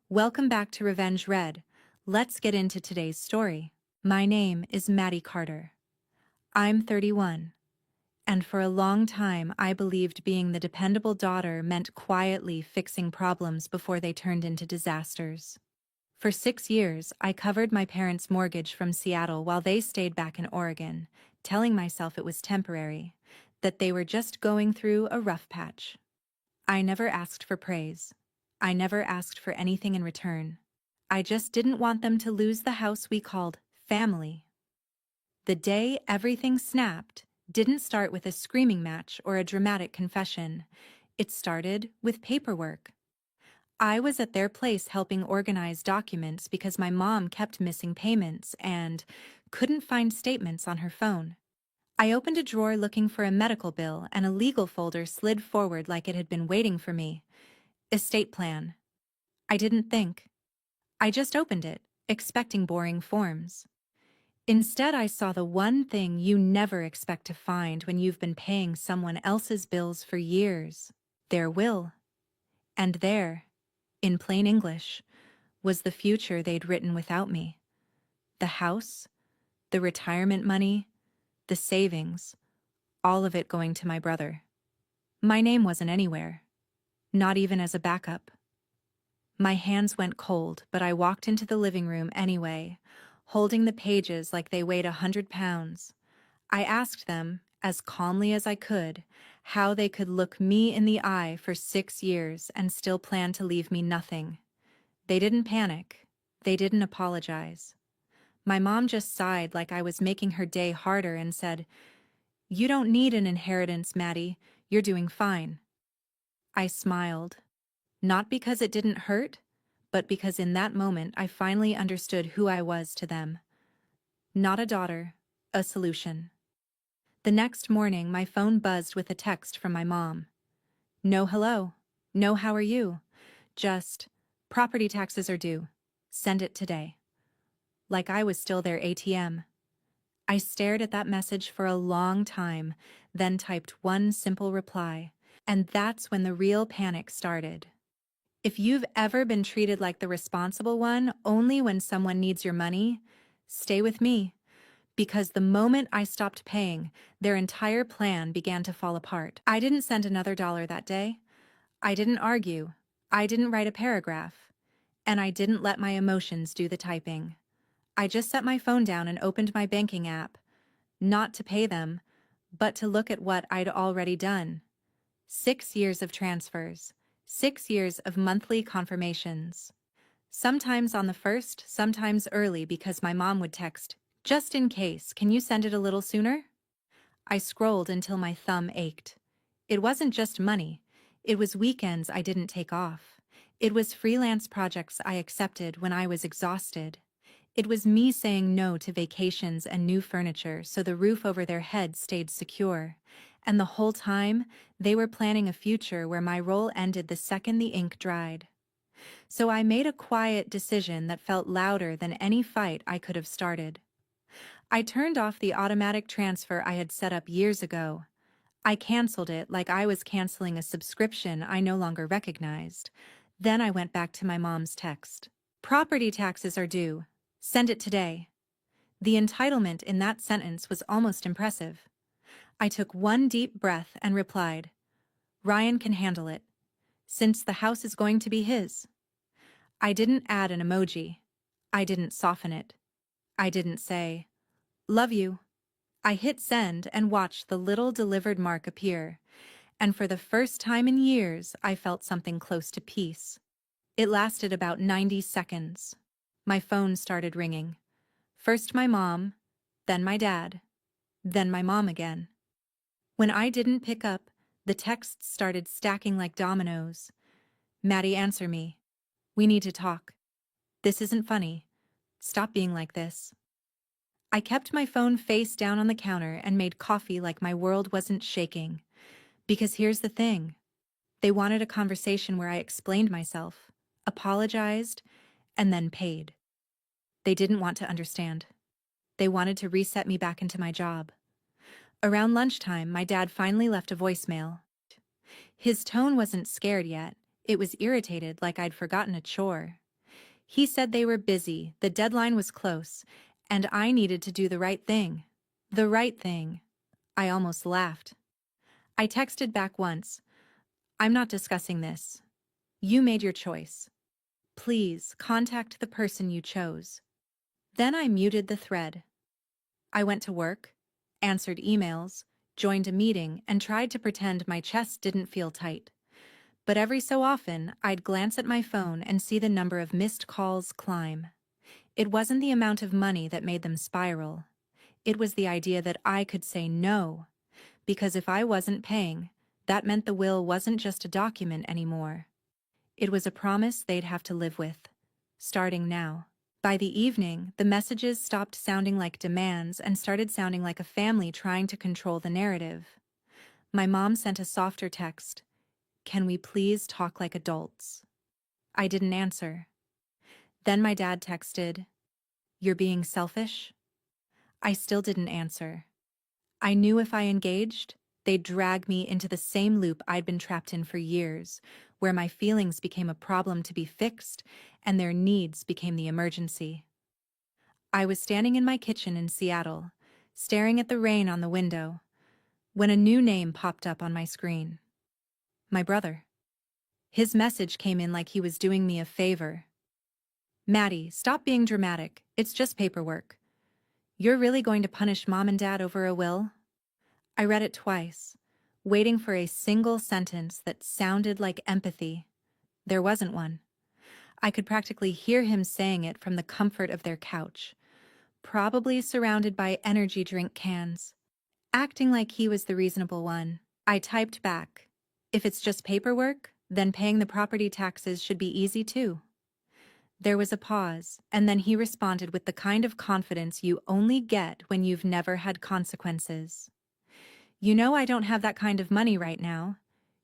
Welcome back to Revenge Red. Let's get into today's story. My name is Maddie Carter. I'm 31, and for a long time I believed being the dependable daughter meant quietly fixing problems before they turned into disasters. For 6 years, I covered my parents' mortgage from Seattle while they stayed back in Oregon, telling myself it was temporary, that they were just going through a rough patch. I never asked for praise. I never asked for anything in return. I just didn't want them to lose the house we called family. The day everything snapped didn't start with a screaming match or a dramatic confession. It started with paperwork. I was at their place helping organize documents because my mom kept missing payments and couldn't find statements on her phone. I opened a drawer looking for a medical bill and a legal folder slid forward like it had been waiting for me. Estate plan. I didn't think. I just opened it, expecting boring forms. Instead, I saw the one thing you never expect to find when you've been paying someone else's bills for years: their will. And there, in plain English, was the future they'd written without me. The house, the retirement money, the savings, all of it going to my brother. My name wasn't anywhere, not even as a backup. My hands went cold, but I walked into the living room anyway, holding the pages like they weighed 100 pounds. I asked them, as calmly as I could, how they could look me in the eye for 6 years and still plan to leave me nothing. They didn't panic. They didn't apologize. My mom just sighed like I was making her day harder and said, "You don't need an inheritance, Maddie. You're doing fine." I smiled. Not because it didn't hurt, but because in that moment I finally understood who I was to them. Not a daughter, a solution. The next morning, my phone buzzed with a text from my mom. No hello. No how are you. Just, property taxes are due. Send it today. Like I was still their ATM. I stared at that message for a long time, then typed one simple reply. And that's when the real panic started. If you've ever been treated like the responsible one only when someone needs your money, stay with me. Because the moment I stopped paying, their entire plan began to fall apart. I didn't send another dollar that day. I didn't argue. I didn't write a paragraph. And I didn't let my emotions do the typing. I just set my phone down and opened my banking app. Not to pay them, but to look at what I'd already done. 6 years of transfers. 6 years of monthly confirmations. Sometimes on the first, sometimes early because my mom would text, "Just in case, can you send it a little sooner?" I scrolled until my thumb ached. It wasn't just money. It was weekends I didn't take off. It was freelance projects I accepted when I was exhausted. It was me saying no to vacations and new furniture so the roof over their heads stayed secure. And the whole time, they were planning a future where my role ended the second the ink dried. So I made a quiet decision that felt louder than any fight I could have started. I turned off the automatic transfer I had set up years ago. I canceled it like I was canceling a subscription I no longer recognized. Then I went back to my mom's text. Property taxes are due. Send it today. The entitlement in that sentence was almost impressive. I took one deep breath and replied, "Ryan can handle it, since the house is going to be his." I didn't add an emoji. I didn't soften it. I didn't say, "Love you." I hit send and watched the little delivered mark appear, and for the first time in years, I felt something close to peace. It lasted about 90 seconds. My phone started ringing. First my mom, then my dad, then my mom again. When I didn't pick up, the texts started stacking like dominoes. "Maddie, answer me. We need to talk. This isn't funny. Stop being like this." I kept my phone face down on the counter and made coffee like my world wasn't shaking. Because here's the thing. They wanted a conversation where I explained myself, apologized, and then paid. They didn't want to understand. They wanted to reset me back into my job. Around lunchtime, my dad finally left a voicemail. His tone wasn't scared yet. It was irritated like I'd forgotten a chore. He said they were busy, the deadline was close, and I needed to do the right thing. The right thing. I almost laughed. I texted back once. I'm not discussing this. You made your choice. Please contact the person you chose. Then I muted the thread. I went to work, answered emails, joined a meeting, and tried to pretend my chest didn't feel tight. But every so often, I'd glance at my phone and see the number of missed calls climb. It wasn't the amount of money that made them spiral. It was the idea that I could say no, because if I wasn't paying, that meant the will wasn't just a document anymore. It was a promise they'd have to live with, starting now. By the evening, the messages stopped sounding like demands and started sounding like a family trying to control the narrative. My mom sent a softer text. Can we please talk like adults? I didn't answer. Then my dad texted, You're being selfish? I still didn't answer. I knew if I engaged, they'd drag me into the same loop I'd been trapped in for years, where my feelings became a problem to be fixed and their needs became the emergency. I was standing in my kitchen in Seattle, staring at the rain on the window, when a new name popped up on my screen. My brother. His message came in like he was doing me a favor. Maddie, stop being dramatic. It's just paperwork. You're really going to punish Mom and Dad over a will? I read it twice, waiting for a single sentence that sounded like empathy. There wasn't one. I could practically hear him saying it from the comfort of their couch, probably surrounded by energy drink cans, acting like he was the reasonable one. I typed back, if it's just paperwork, then paying the property taxes should be easy too. There was a pause, and then he responded with the kind of confidence you only get when you've never had consequences. You know I don't have that kind of money right now.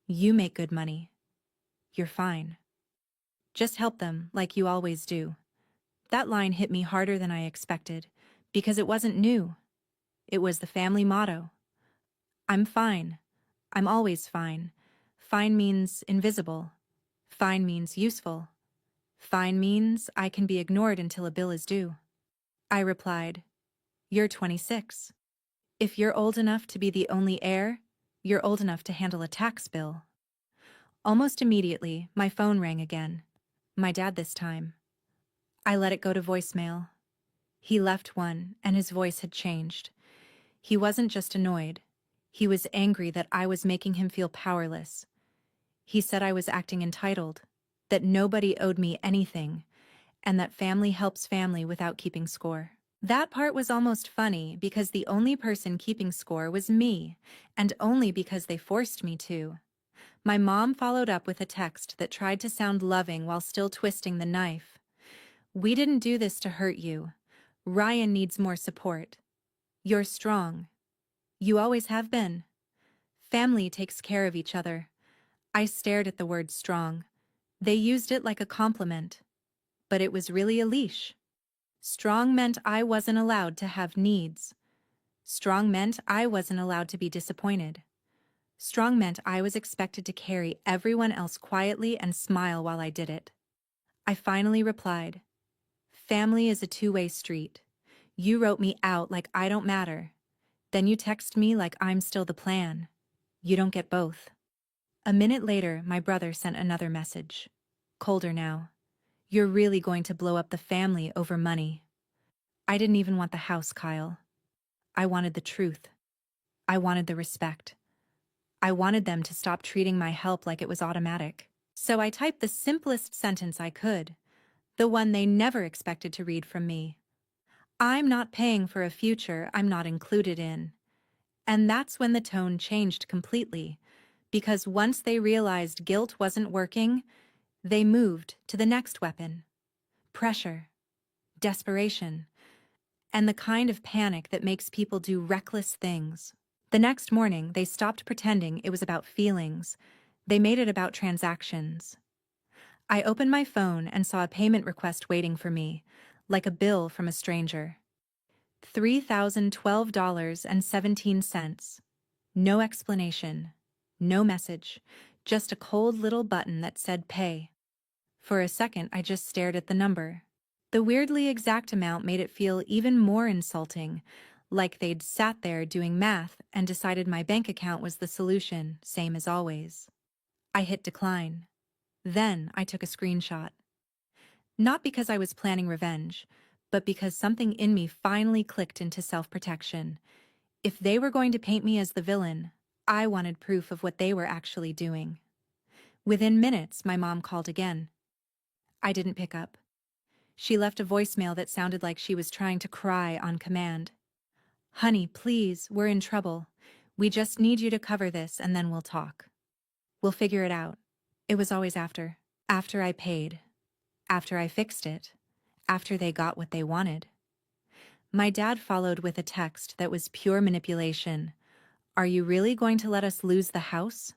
You make good money. You're fine. Just help them like you always do. That line hit me harder than I expected, because it wasn't new. It was the family motto. I'm fine. I'm always fine. Fine means invisible. Fine means useful. Fine means I can be ignored until a bill is due. I replied, You're 26. If you're old enough to be the only heir, you're old enough to handle a tax bill. Almost immediately, my phone rang again. My dad this time. I let it go to voicemail. He left one, and his voice had changed. He wasn't just annoyed. He was angry that I was making him feel powerless. He said I was acting entitled, that nobody owed me anything, and that family helps family without keeping score. That part was almost funny because the only person keeping score was me, and only because they forced me to. My mom followed up with a text that tried to sound loving while still twisting the knife. We didn't do this to hurt you. Ryan needs more support. You're strong. You always have been. Family takes care of each other. I stared at the word strong. They used it like a compliment. But it was really a leash. Strong meant I wasn't allowed to have needs. Strong meant I wasn't allowed to be disappointed. Strong meant I was expected to carry everyone else quietly and smile while I did it. I finally replied, Family is a two-way street. You wrote me out like I don't matter. Then you text me like I'm still the plan. You don't get both. A minute later, my brother sent another message. Colder now. You're really going to blow up the family over money. I didn't even want the house, Kyle. I wanted the truth. I wanted the respect. I wanted them to stop treating my help like it was automatic. So I typed the simplest sentence I could, the one they never expected to read from me. I'm not paying for a future I'm not included in. And that's when the tone changed completely, because once they realized guilt wasn't working, they moved to the next weapon. Pressure, desperation, and the kind of panic that makes people do reckless things. The next morning, they stopped pretending it was about feelings. They made it about transactions. I opened my phone and saw a payment request waiting for me, like a bill from a stranger. $3,012.17. No explanation, no message, just a cold little button that said pay. For a second, I just stared at the number. The weirdly exact amount made it feel even more insulting, like they'd sat there doing math and decided my bank account was the solution, same as always. I hit decline. Then I took a screenshot. Not because I was planning revenge, but because something in me finally clicked into self-protection. If they were going to paint me as the villain, I wanted proof of what they were actually doing. Within minutes, my mom called again. I didn't pick up. She left a voicemail that sounded like she was trying to cry on command. "Honey, please, we're in trouble. We just need you to cover this and then we'll talk. We'll figure it out." It was always after. After I paid. After I fixed it. After they got what they wanted. My dad followed with a text that was pure manipulation. "Are you really going to let us lose the house?"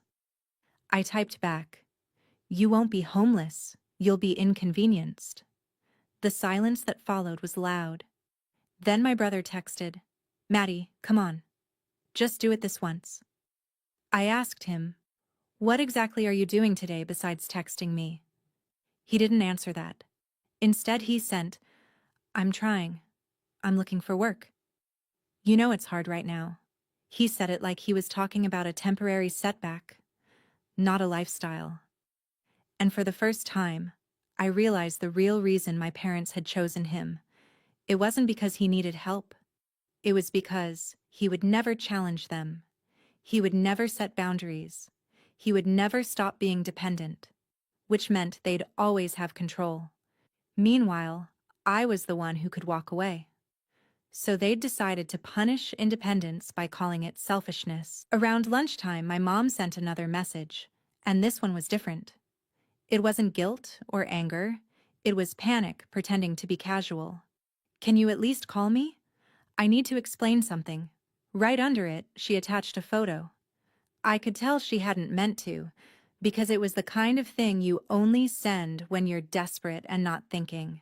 I typed back, "You won't be homeless. You'll be inconvenienced." The silence that followed was loud. Then my brother texted, "Maddie, come on. Just do it this once." I asked him, "What exactly are you doing today besides texting me?" He didn't answer that. Instead, he sent, "I'm trying. I'm looking for work. You know it's hard right now." He said it like he was talking about a temporary setback, not a lifestyle. And for the first time, I realized the real reason my parents had chosen him. It wasn't because he needed help. It was because he would never challenge them. He would never set boundaries. He would never stop being dependent, which meant they'd always have control. Meanwhile, I was the one who could walk away. So they'd decided to punish independence by calling it selfishness. Around lunchtime, my mom sent another message, and this one was different. It wasn't guilt or anger. It was panic pretending to be casual. "Can you at least call me? I need to explain something." Right under it, she attached a photo. I could tell she hadn't meant to, because it was the kind of thing you only send when you're desperate and not thinking.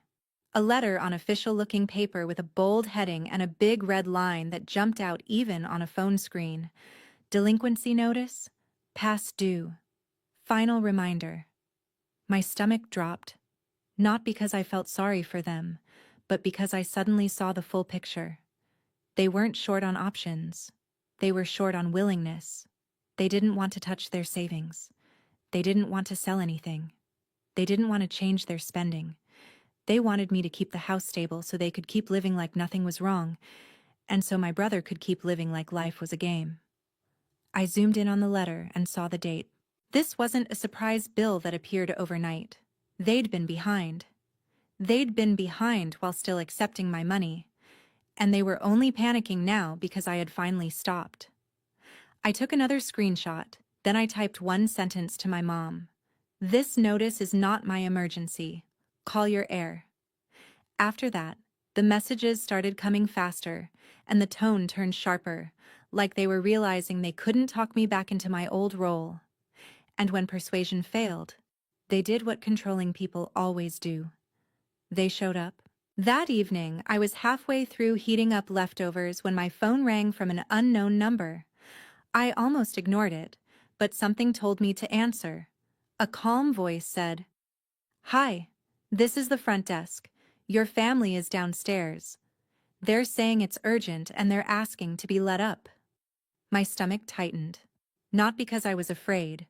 A letter on official-looking paper with a bold heading and a big red line that jumped out even on a phone screen. Delinquency notice. Past due. Final reminder. My stomach dropped, not because I felt sorry for them, but because I suddenly saw the full picture. They weren't short on options. They were short on willingness. They didn't want to touch their savings. They didn't want to sell anything. They didn't want to change their spending. They wanted me to keep the house stable so they could keep living like nothing was wrong, and so my brother could keep living like life was a game. I zoomed in on the letter and saw the date. This wasn't a surprise bill that appeared overnight. They'd been behind. They'd been behind while still accepting my money, and they were only panicking now because I had finally stopped. I took another screenshot, then I typed one sentence to my mom. "This notice is not my emergency. Call your heir." After that, the messages started coming faster, and the tone turned sharper, like they were realizing they couldn't talk me back into my old role. And when persuasion failed, they did what controlling people always do. They showed up. That evening, I was halfway through heating up leftovers when my phone rang from an unknown number. I almost ignored it, but something told me to answer. A calm voice said, "Hi, this is the front desk. Your family is downstairs. They're saying it's urgent and they're asking to be let up." My stomach tightened. Not because I was afraid,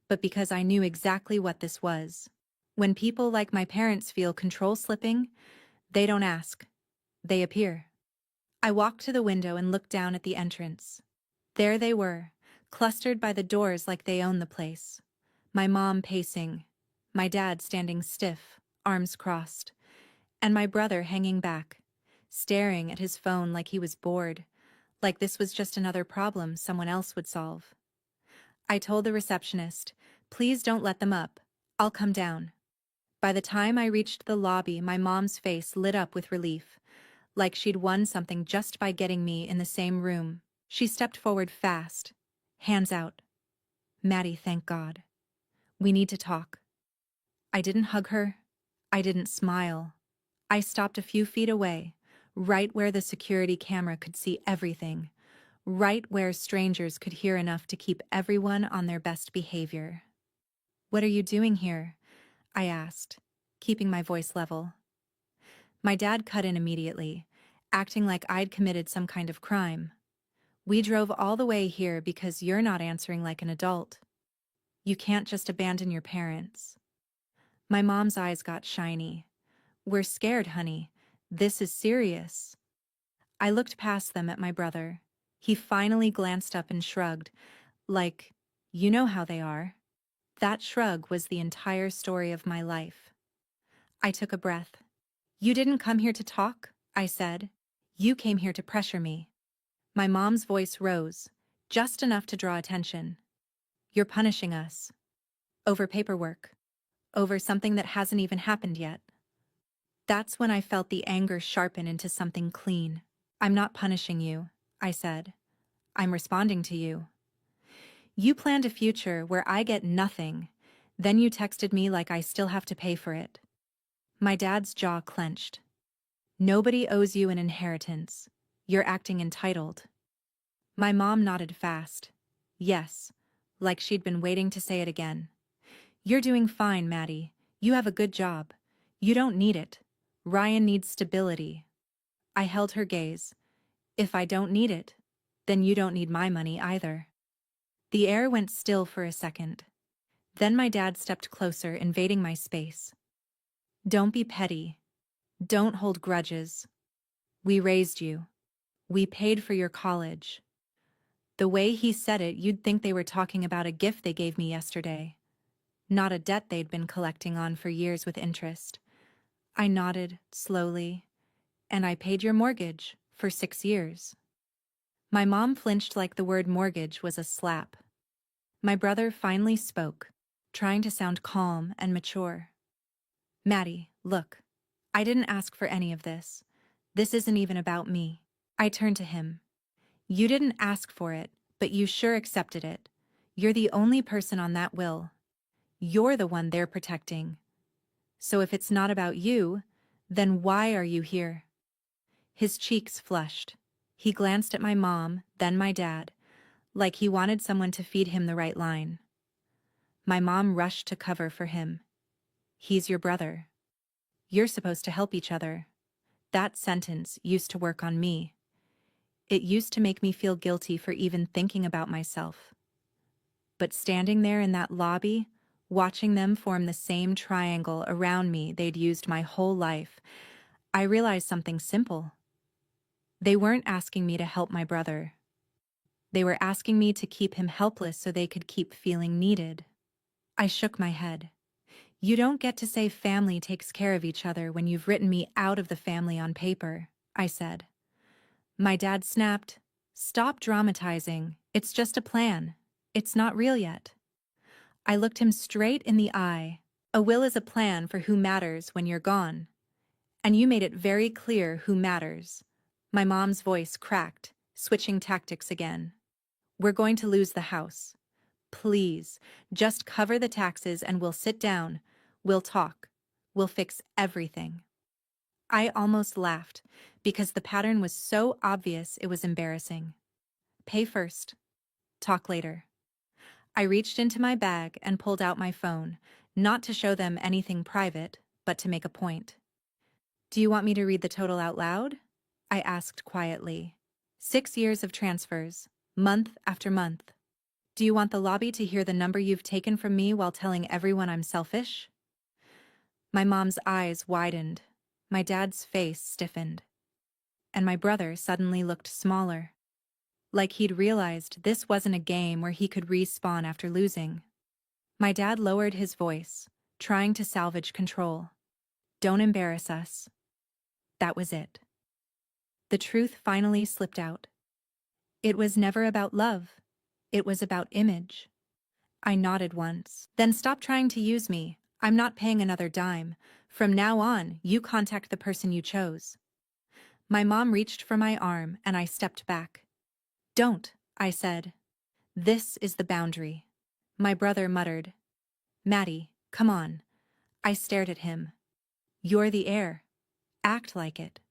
but because I knew exactly what this was. When people like my parents feel control slipping, they don't ask. They appear. I walked to the window and looked down at the entrance. There they were, clustered by the doors like they owned the place. My mom pacing, my dad standing stiff, arms crossed, and my brother hanging back, staring at his phone like he was bored, like this was just another problem someone else would solve. I told the receptionist, "Please don't let them up. I'll come down." By the time I reached the lobby, my mom's face lit up with relief, like she'd won something just by getting me in the same room. She stepped forward fast, hands out. "Maddie, thank God. We need to talk." I didn't hug her. I didn't smile. I stopped a few feet away, right where the security camera could see everything, right where strangers could hear enough to keep everyone on their best behavior. What are you doing here? I asked, keeping my voice level. My dad cut in immediately, acting like I'd committed some kind of crime. We drove all the way here because you're not answering like an adult. You can't just abandon your parents. My mom's eyes got shiny. We're scared, honey. This is serious. I looked past them at my brother. He finally glanced up and shrugged, like, you know how they are. That shrug was the entire story of my life. I took a breath. You didn't come here to talk, I said. You came here to pressure me. My mom's voice rose, just enough to draw attention. You're punishing us. Over paperwork. Over something that hasn't even happened yet. That's when I felt the anger sharpen into something clean. I'm not punishing you, I said. I'm responding to you. You planned a future where I get nothing, then you texted me like I still have to pay for it. My dad's jaw clenched. Nobody owes you an inheritance. You're acting entitled. My mom nodded fast. Yes, like she'd been waiting to say it again. You're doing fine, Maddie. You have a good job. You don't need it. Ryan needs stability. I held her gaze. If I don't need it, then you don't need my money either. The air went still for a second. Then my dad stepped closer, invading my space. Don't be petty. Don't hold grudges. We raised you. We paid for your college. The way he said it, you'd think they were talking about a gift they gave me yesterday, not a debt they'd been collecting on for years with interest. I nodded, slowly, and I paid your mortgage for 6 years. My mom flinched like the word mortgage was a slap. My brother finally spoke, trying to sound calm and mature. Maddie, look, I didn't ask for any of this. This isn't even about me. I turned to him. You didn't ask for it, but you sure accepted it. You're the only person on that will. You're the one they're protecting. So if it's not about you, then why are you here? His cheeks flushed. He glanced at my mom, then my dad, like he wanted someone to feed him the right line. My mom rushed to cover for him. He's your brother. You're supposed to help each other. That sentence used to work on me. It used to make me feel guilty for even thinking about myself. But standing there in that lobby, watching them form the same triangle around me they'd used my whole life, I realized something simple. They weren't asking me to help my brother. They were asking me to keep him helpless so they could keep feeling needed. I shook my head. You don't get to say family takes care of each other when you've written me out of the family on paper, I said. My dad snapped, Stop dramatizing. It's just a plan. It's not real yet. I looked him straight in the eye. A will is a plan for who matters when you're gone. And you made it very clear who matters. My mom's voice cracked, switching tactics again. We're going to lose the house. Please, just cover the taxes and we'll sit down. We'll talk. We'll fix everything. I almost laughed, because the pattern was so obvious it was embarrassing. Pay first. Talk later. I reached into my bag and pulled out my phone, not to show them anything private, but to make a point. Do you want me to read the total out loud? I asked quietly. 6 years of transfers, month after month. Do you want the lobby to hear the number you've taken from me while telling everyone I'm selfish? My mom's eyes widened. My dad's face stiffened. And my brother suddenly looked smaller. Like he'd realized this wasn't a game where he could respawn after losing. My dad lowered his voice, trying to salvage control. Don't embarrass us. That was it. The truth finally slipped out. It was never about love. It was about image. I nodded once. Then stop trying to use me. I'm not paying another dime. From now on, you contact the person you chose. My mom reached for my arm and I stepped back. Don't, I said. This is the boundary. My brother muttered. Maddie, come on. I stared at him. You're the heir. Act like it.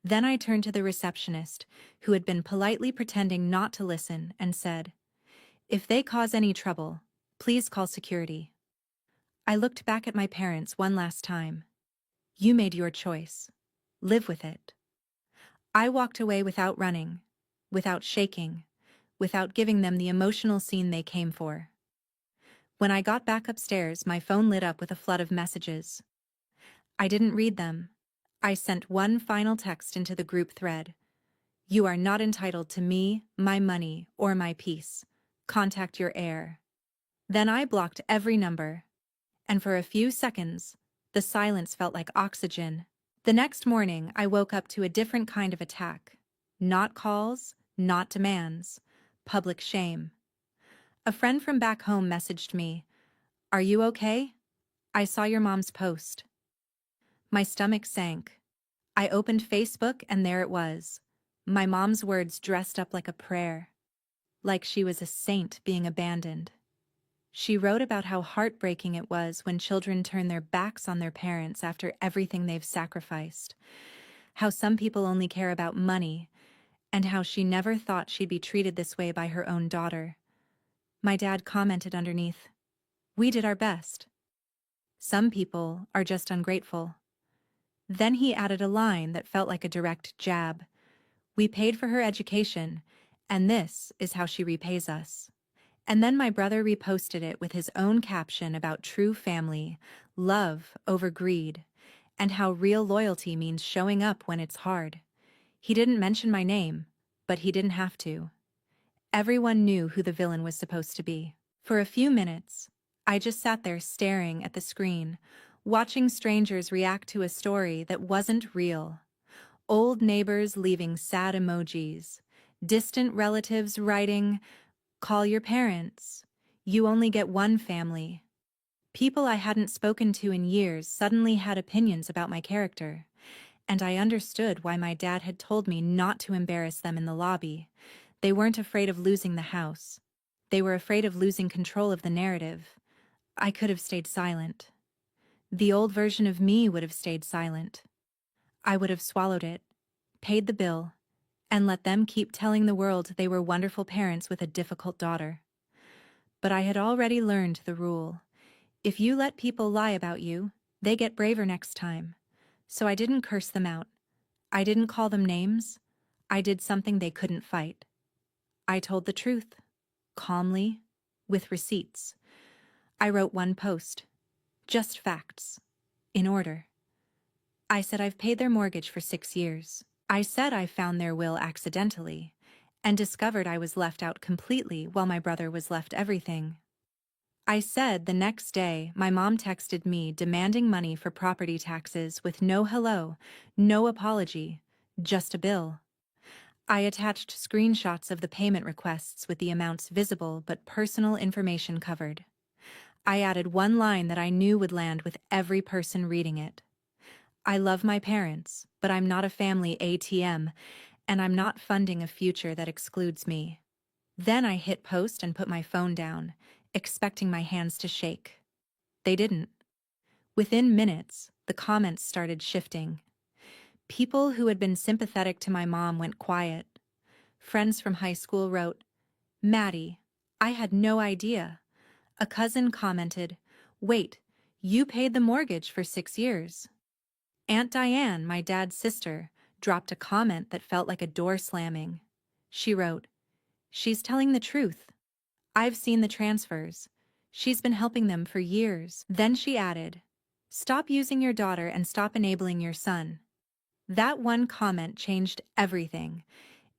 Then I turned to the receptionist, who had been politely pretending not to listen, and said, If they cause any trouble, please call security. I looked back at my parents one last time. You made your choice. Live with it. I walked away without running, without shaking, without giving them the emotional scene they came for. When I got back upstairs, my phone lit up with a flood of messages. I didn't read them. I sent one final text into the group thread. You are not entitled to me, my money, or my peace. Contact your heir. Then I blocked every number, and for a few seconds, the silence felt like oxygen. The next morning, I woke up to a different kind of attack. Not calls, not demands, public shame. A friend from back home messaged me, "Are you okay? I saw your mom's post." My stomach sank. I opened Facebook and there it was. My mom's words dressed up like a prayer. Like she was a saint being abandoned. She wrote about how heartbreaking it was when children turn their backs on their parents after everything they've sacrificed. How some people only care about money, and how she never thought she'd be treated this way by her own daughter. My dad commented underneath, "We did our best. Some people are just ungrateful." Then he added a line that felt like a direct jab. "We paid for her education, and this is how she repays us." And then my brother reposted it with his own caption about true family, love over greed, and how real loyalty means showing up when it's hard. He didn't mention my name, but he didn't have to. Everyone knew who the villain was supposed to be. For a few minutes, I just sat there staring at the screen, watching strangers react to a story that wasn't real. Old neighbors leaving sad emojis, distant relatives writing, "Call your parents. You only get one family." People I hadn't spoken to in years suddenly had opinions about my character, and I understood why my dad had told me not to embarrass them in the lobby. They weren't afraid of losing the house. They were afraid of losing control of the narrative. I could have stayed silent. The old version of me would have stayed silent. I would have swallowed it, paid the bill, and let them keep telling the world they were wonderful parents with a difficult daughter. But I had already learned the rule. If you let people lie about you, they get braver next time. So I didn't curse them out. I didn't call them names. I did something they couldn't fight. I told the truth, calmly, with receipts. I wrote one post, just facts, in order. I said I've paid their mortgage for 6 years. I said I found their will accidentally and discovered I was left out completely while my brother was left everything. I said the next day my mom texted me demanding money for property taxes with no hello, no apology, just a bill. I attached screenshots of the payment requests with the amounts visible but personal information covered. I added one line that I knew would land with every person reading it. I love my parents, but I'm not a family ATM, and I'm not funding a future that excludes me. Then I hit post and put my phone down, expecting my hands to shake. They didn't. Within minutes, the comments started shifting. People who had been sympathetic to my mom went quiet. Friends from high school wrote, "Maddie, I had no idea." A cousin commented, "Wait, you paid the mortgage for 6 years." Aunt Diane, my dad's sister, dropped a comment that felt like a door slamming. She wrote, "She's telling the truth. I've seen the transfers. She's been helping them for years." Then she added, "Stop using your daughter and stop enabling your son." That one comment changed everything.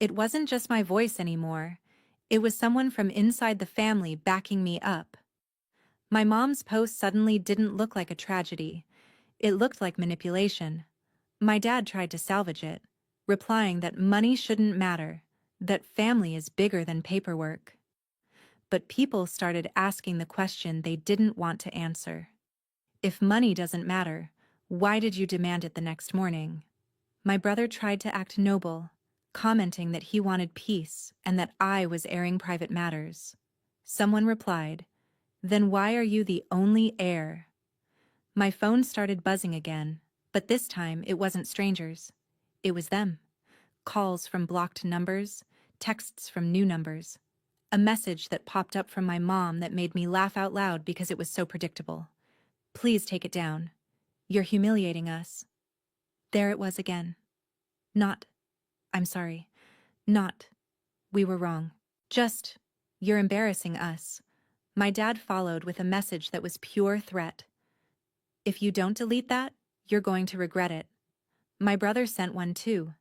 It wasn't just my voice anymore. It was someone from inside the family backing me up. My mom's post suddenly didn't look like a tragedy. It looked like manipulation. My dad tried to salvage it, replying that money shouldn't matter, that family is bigger than paperwork. But people started asking the question they didn't want to answer. If money doesn't matter, why did you demand it the next morning? My brother tried to act noble, commenting that he wanted peace and that I was airing private matters. Someone replied, "Then why are you the only heir?" My phone started buzzing again, but this time it wasn't strangers. It was them. Calls from blocked numbers, texts from new numbers. A message that popped up from my mom that made me laugh out loud because it was so predictable. Please take it down. You're humiliating us. There it was again. Not, I'm sorry. Not, we were wrong. Just, you're embarrassing us. My dad followed with a message that was pure threat. If you don't delete that, you're going to regret it. My brother sent one too,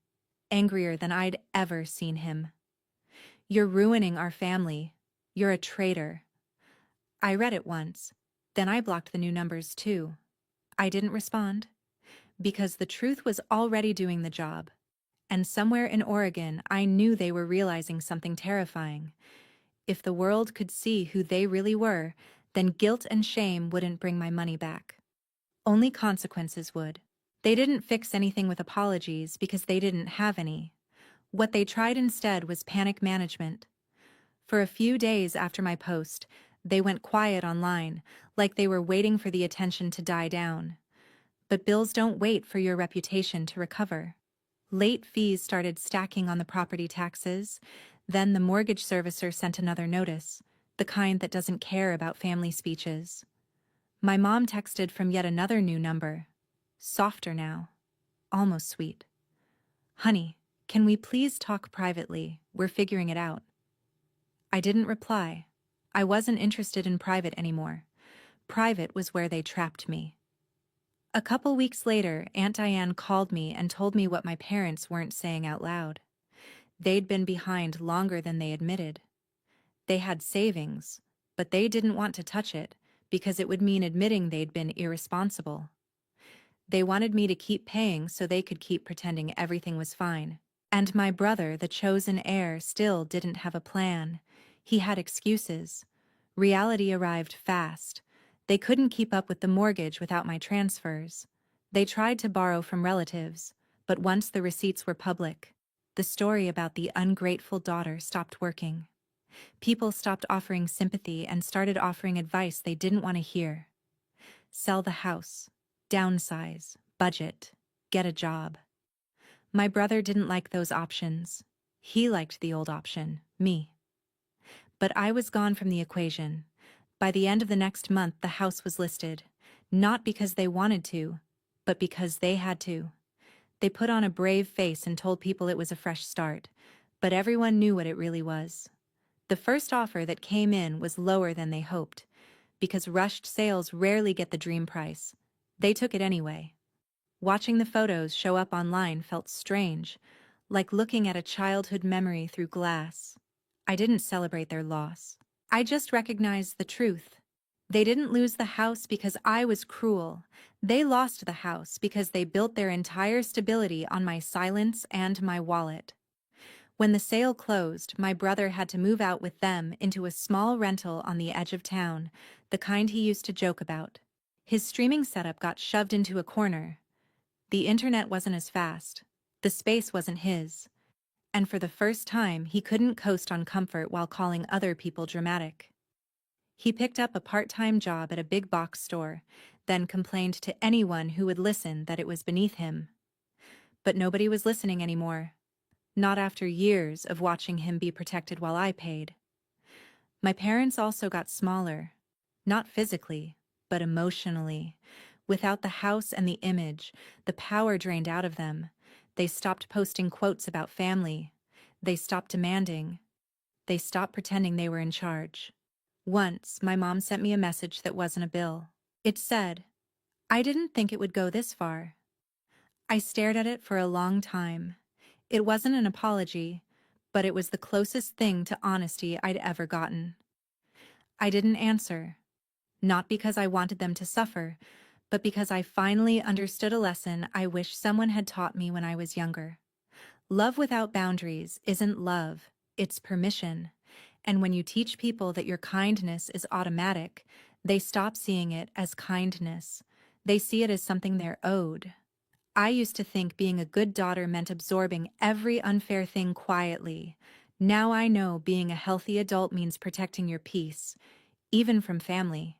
angrier than I'd ever seen him. You're ruining our family. You're a traitor. I read it once. Then I blocked the new numbers too. I didn't respond. Because the truth was already doing the job. And somewhere in Oregon, I knew they were realizing something terrifying. If the world could see who they really were, then guilt and shame wouldn't bring my money back. Only consequences would. They didn't fix anything with apologies because they didn't have any. What they tried instead was panic management. For a few days after my post, they went quiet online, like they were waiting for the attention to die down. But bills don't wait for your reputation to recover. Late fees started stacking on the property taxes. Then the mortgage servicer sent another notice, the kind that doesn't care about family speeches. My mom texted from yet another new number. Softer now. Almost sweet. Honey, can we please talk privately? We're figuring it out. I didn't reply. I wasn't interested in private anymore. Private was where they trapped me. A couple weeks later, Aunt Diane called me and told me what my parents weren't saying out loud. They'd been behind longer than they admitted. They had savings, but they didn't want to touch it because it would mean admitting they'd been irresponsible. They wanted me to keep paying so they could keep pretending everything was fine. And my brother, the chosen heir, still didn't have a plan. He had excuses. Reality arrived fast. They couldn't keep up with the mortgage without my transfers. They tried to borrow from relatives, but once the receipts were public, the story about the ungrateful daughter stopped working. People stopped offering sympathy and started offering advice they didn't want to hear. Sell the house, downsize, budget, get a job. My brother didn't like those options. He liked the old option, me. But I was gone from the equation. By the end of the next month, the house was listed, not because they wanted to, but because they had to. They put on a brave face and told people it was a fresh start, but everyone knew what it really was. The first offer that came in was lower than they hoped, because rushed sales rarely get the dream price. They took it anyway. Watching the photos show up online felt strange, like looking at a childhood memory through glass. I didn't celebrate their loss. I just recognized the truth. They didn't lose the house because I was cruel. They lost the house because they built their entire stability on my silence and my wallet. When the sale closed, my brother had to move out with them into a small rental on the edge of town, the kind he used to joke about. His streaming setup got shoved into a corner. The internet wasn't as fast. The space wasn't his. And for the first time, he couldn't coast on comfort while calling other people dramatic. He picked up a part-time job at a big box store, then complained to anyone who would listen that it was beneath him. But nobody was listening anymore. Not after years of watching him be protected while I paid. My parents also got smaller. Not physically, but emotionally. Without the house and the image, the power drained out of them. They stopped posting quotes about family. They stopped demanding. They stopped pretending they were in charge. Once, my mom sent me a message that wasn't a bill. It said, "I didn't think it would go this far." I stared at it for a long time. It wasn't an apology, but it was the closest thing to honesty I'd ever gotten. I didn't answer. Not because I wanted them to suffer, but because I finally understood a lesson I wish someone had taught me when I was younger. Love without boundaries isn't love, it's permission. And when you teach people that your kindness is automatic, they stop seeing it as kindness. They see it as something they're owed. I used to think being a good daughter meant absorbing every unfair thing quietly. Now I know being a healthy adult means protecting your peace, even from family.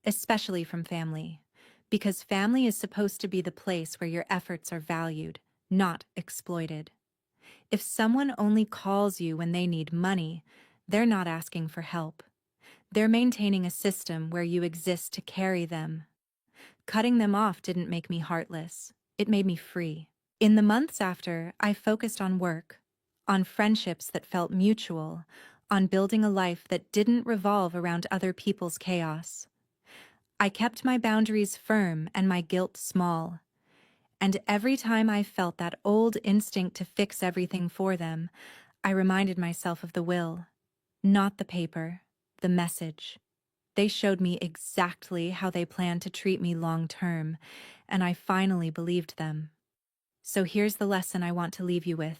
Especially from family. Because family is supposed to be the place where your efforts are valued, not exploited. If someone only calls you when they need money, they're not asking for help. They're maintaining a system where you exist to carry them. Cutting them off didn't make me heartless. It made me free. In the months after, I focused on work, on friendships that felt mutual, on building a life that didn't revolve around other people's chaos. I kept my boundaries firm and my guilt small. And every time I felt that old instinct to fix everything for them, I reminded myself of the will. Not the paper, the message. They showed me exactly how they planned to treat me long term, and I finally believed them. So here's the lesson I want to leave you with.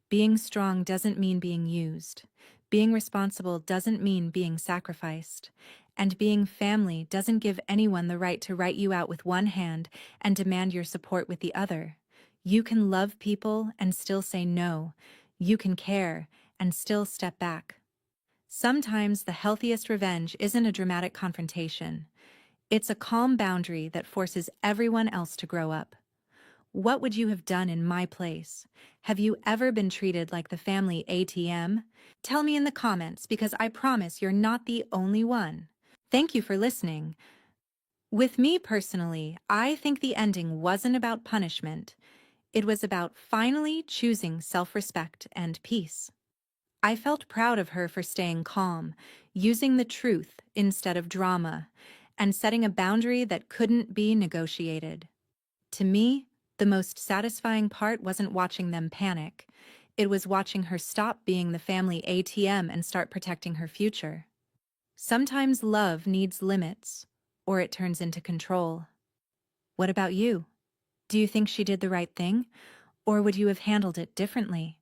Being strong doesn't mean being used. Being responsible doesn't mean being sacrificed. And being family doesn't give anyone the right to write you out with one hand and demand your support with the other. You can love people and still say no. You can care and still step back. Sometimes the healthiest revenge isn't a dramatic confrontation. It's a calm boundary that forces everyone else to grow up. What would you have done in my place? Have you ever been treated like the family ATM? Tell me in the comments because I promise you're not the only one. Thank you for listening. With me personally, I think the ending wasn't about punishment. It was about finally choosing self-respect and peace. I felt proud of her for staying calm, using the truth instead of drama, and setting a boundary that couldn't be negotiated. To me, the most satisfying part wasn't watching them panic. It was watching her stop being the family ATM and start protecting her future. Sometimes love needs limits, or it turns into control. What about you? Do you think she did the right thing, or would you have handled it differently?